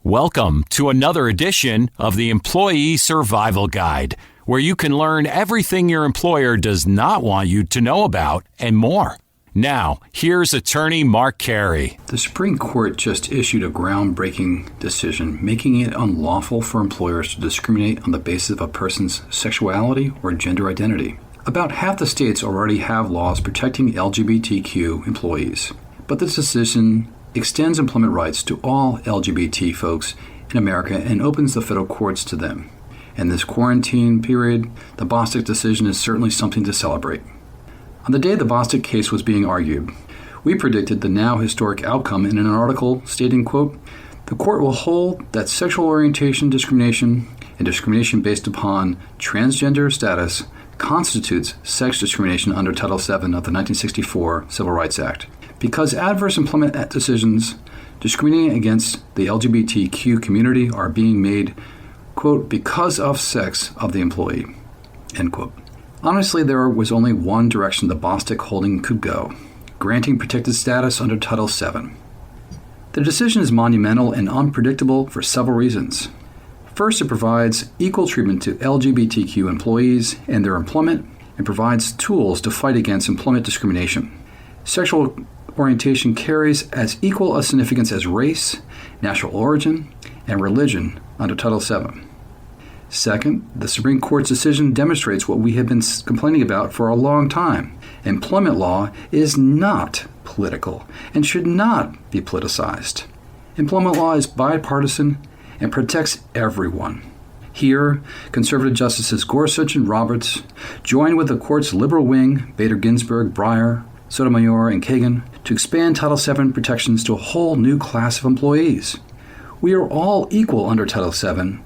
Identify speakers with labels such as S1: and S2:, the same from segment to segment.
S1: Welcome to another edition of the Employee Survival Guide, where you can learn everything your employer does not want you to know about and more. Now, here's attorney Mark Carey.
S2: The Supreme Court just issued a groundbreaking decision making it unlawful for employers to discriminate on the basis of a person's sexuality or gender identity. About half the states already have laws protecting LGBTQ employees, but this decision extends employment rights to all LGBT folks in America and opens the federal courts to them. In this quarantine period, the Bostock decision is certainly something to celebrate. On the day the Bostock case was being argued, we predicted the now historic outcome in an article stating, quote, "The court will hold that sexual orientation discrimination and discrimination based upon transgender status constitutes sex discrimination under Title VII of the 1964 Civil Rights Act. Because adverse employment decisions discriminating against the LGBTQ community are being made, quote, because of sex of the employee," end quote. Honestly, there was only one direction the Bostock holding could go: granting protected status under Title VII. The decision is monumental and unpredictable for several reasons. First, it provides equal treatment to LGBTQ employees and their employment, and provides tools to fight against employment discrimination. Sexual orientation carries as equal a significance as race, national origin, and religion under Title VII. Second, the Supreme Court's decision demonstrates what we have been complaining about for a long time. Employment law is not political and should not be politicized. Employment law is bipartisan and protects everyone. Here, conservative justices Gorsuch and Roberts joined with the court's liberal wing, Bader Ginsburg, Breyer, Sotomayor, and Kagan, to expand Title VII protections to a whole new class of employees. We are all equal under Title VII,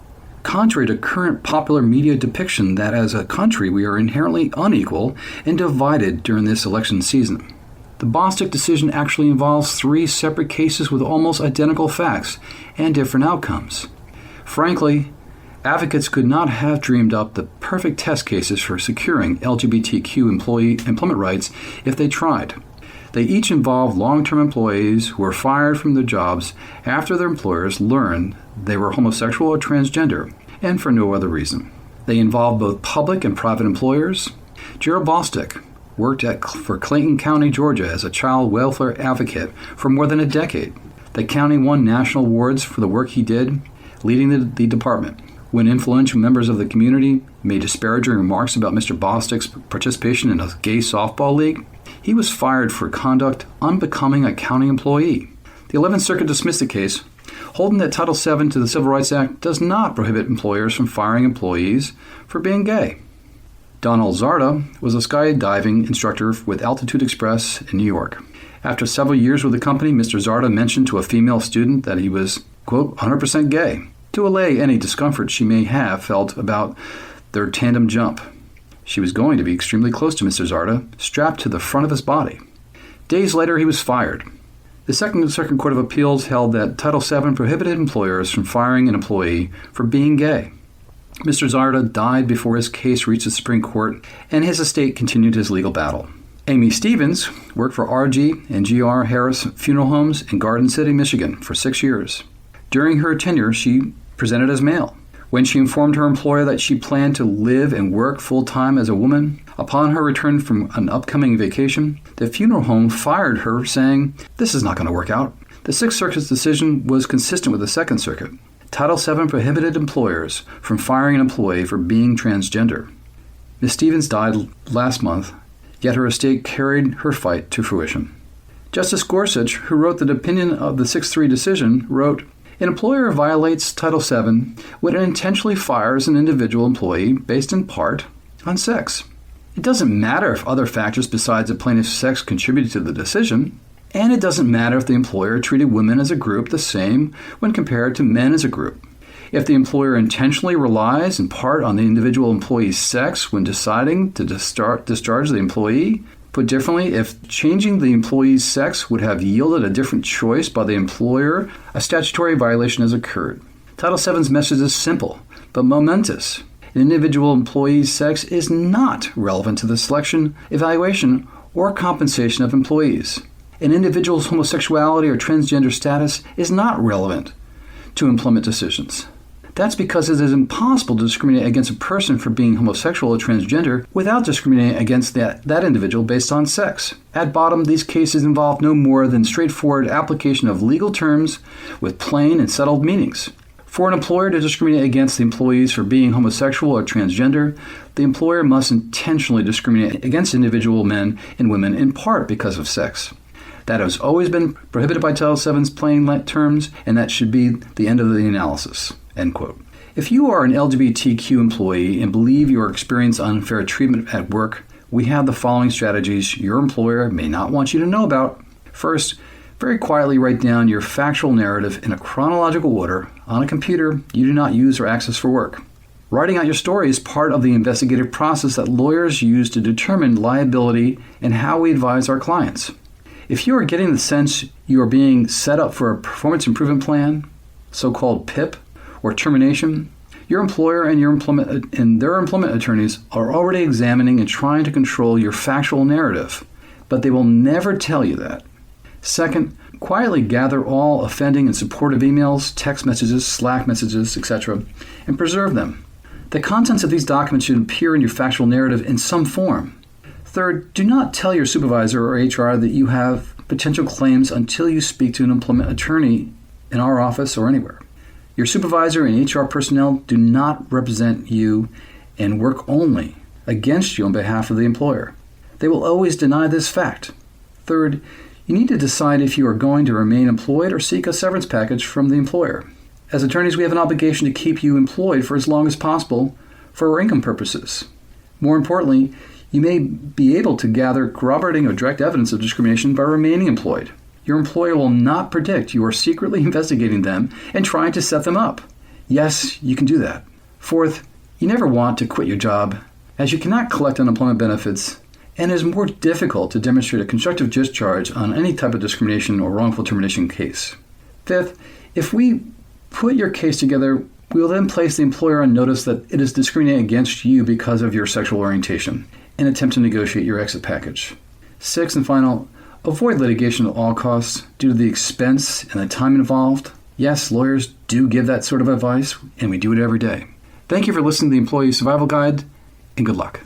S2: contrary to current popular media depiction that as a country we are inherently unequal and divided during this election season. The Bostock decision actually involves 3 separate cases with almost identical facts and different outcomes. Frankly, advocates could not have dreamed up the perfect test cases for securing LGBTQ employment rights if they tried. They each involve long-term employees who were fired from their jobs after their employers learned they were homosexual or transgender, and for no other reason. They involve both public and private employers. Gerald Bostock worked for Clayton County, Georgia as a child welfare advocate for more than a decade. The county won national awards for the work he did, leading the department. When influential members of the community made disparaging remarks about Mr. Bostock's participation in a gay softball league, he was fired for conduct unbecoming a county employee. The 11th Circuit dismissed the case, holding that Title VII to the Civil Rights Act does not prohibit employers from firing employees for being gay. Donald Zarda was a skydiving instructor with Altitude Express in New York. After several years with the company, Mr. Zarda mentioned to a female student that he was, quote, 100% gay, to allay any discomfort she may have felt about their tandem jump. She was going to be extremely close to Mr. Zarda, strapped to the front of his body. Days later, he was fired. The Second Circuit Court of Appeals held that Title VII prohibited employers from firing an employee for being gay. Mr. Zarda died before his case reached the Supreme Court, and his estate continued his legal battle. Amy Stevens worked for R.G. and G.R. Harris Funeral Homes in Garden City, Michigan for 6 years. During her tenure, she presented as male. When she informed her employer that she planned to live and work full-time as a woman, upon her return from an upcoming vacation, the funeral home fired her, saying, "This is not going to work out." The Sixth Circuit's decision was consistent with the Second Circuit. Title VII prohibited employers from firing an employee for being transgender. Ms. Stevens died last month, yet her estate carried her fight to fruition. Justice Gorsuch, who wrote the opinion of the 6-3 decision, wrote, "An employer violates Title VII when it intentionally fires an individual employee based in part on sex. It doesn't matter if other factors besides the plaintiff's sex contributed to the decision, and it doesn't matter if the employer treated women as a group the same when compared to men as a group. If the employer intentionally relies in part on the individual employee's sex when deciding to discharge the employee, put differently, if changing the employee's sex would have yielded a different choice by the employer, a statutory violation has occurred. Title VII's message is simple, but momentous. An individual employee's sex is not relevant to the selection, evaluation, or compensation of employees. An individual's homosexuality or transgender status is not relevant to employment decisions. That's because it is impossible to discriminate against a person for being homosexual or transgender without discriminating against that individual based on sex. At bottom, these cases involve no more than straightforward application of legal terms with plain and settled meanings. For an employer to discriminate against the employees for being homosexual or transgender, the employer must intentionally discriminate against individual men and women in part because of sex. That has always been prohibited by Title VII's plain terms, and that should be the end of the analysis. End quote. If you are an LGBTQ employee and believe you are experiencing unfair treatment at work, we have the following strategies your employer may not want you to know about. First, very quietly write down your factual narrative in a chronological order on a computer you do not use or access for work. Writing out your story is part of the investigative process that lawyers use to determine liability and how we advise our clients. If you are getting the sense you are being set up for a performance improvement plan, so-called PIP, or termination, your employer and their employment attorneys are already examining and trying to control your factual narrative, but they will never tell you that. Second, quietly gather all offending and supportive emails, text messages, Slack messages, etc., and preserve them. The contents of these documents should appear in your factual narrative in some form. Third, do not tell your supervisor or HR that you have potential claims until you speak to an employment attorney in our office or anywhere. Your supervisor and HR personnel do not represent you and work only against you on behalf of the employer. They will always deny this fact. Third, you need to decide if you are going to remain employed or seek a severance package from the employer. As attorneys, we have an obligation to keep you employed for as long as possible for our income purposes. More importantly, you may be able to gather corroborating or direct evidence of discrimination by remaining employed. Your employer will not predict you are secretly investigating them and trying to set them up. Yes, you can do that. Fourth, you never want to quit your job, as you cannot collect unemployment benefits, and it is more difficult to demonstrate a constructive discharge on any type of discrimination or wrongful termination case. Fifth, if we put your case together, we will then place the employer on notice that it is discriminating against you because of your sexual orientation and attempt to negotiate your exit package. Sixth and final, avoid litigation at all costs due to the expense and the time involved. Yes, lawyers do give that sort of advice, and we do it every day. Thank you for listening to the Employee Survival Guide, and good luck.